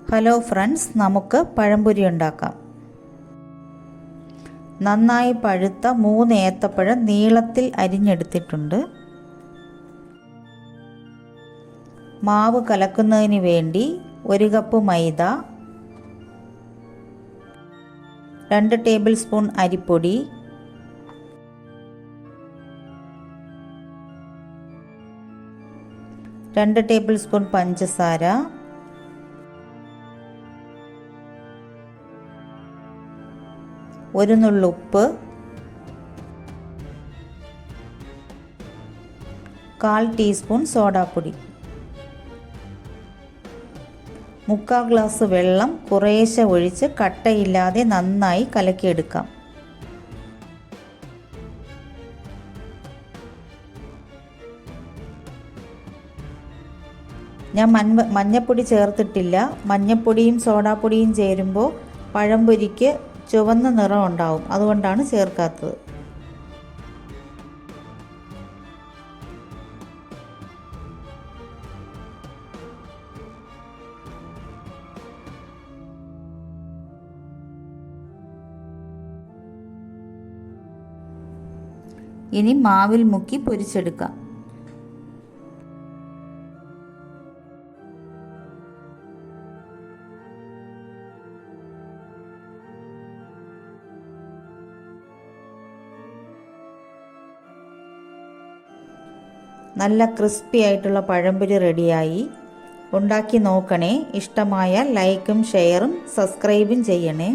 Hello friends, നമുക്ക് പഴംപൊരി ഉണ്ടാക്കാം. നന്നായി പഴുത്ത 3 ഏത്തപ്പഴം നീളത്തിൽ അരിഞ്ഞെടുത്തിട്ടുണ്ട്. മാവ് കലക്കുന്നതിന് വേണ്ടി 1 കപ്പ് മൈദ, 2 ടേബിൾ സ്പൂൺ അരിപ്പൊടി, 2 ടേബിൾ സ്പൂൺ പഞ്ചസാര, 1 നുള്ള് ഉപ്പ്, 1/4 ടീസ്പൂൺ സോഡാപ്പൊടി, 3/4 ഗ്ലാസ് വെള്ളം കുറേശ്ശെ ഒഴിച്ച് കട്ടയില്ലാതെ നന്നായി കലക്കിയെടുക്കാം. ഞാൻ മഞ്ഞപ്പൊടി ചേർത്തിട്ടില്ല. മഞ്ഞപ്പൊടിയും സോഡാപ്പൊടിയും ചേരുമ്പോൾ പഴംപൊരിക്ക് ചുവന്ന നിറം ഉണ്ടാവും, അതുകൊണ്ടാണ് ചേർക്കാത്തത്. ഇനി മാവിൽ മുക്കി പൊരിച്ചെടുക്കാം. നല്ല ക്രിസ്പി ആയിട്ടുള്ള പഴംപൊരി റെഡിയായി. ഉണ്ടാക്കി നോക്കണേ. ഇഷ്ടമായാൽ ലൈക്കും ഷെയറും സബ്സ്ക്രൈബും ചെയ്യണേ.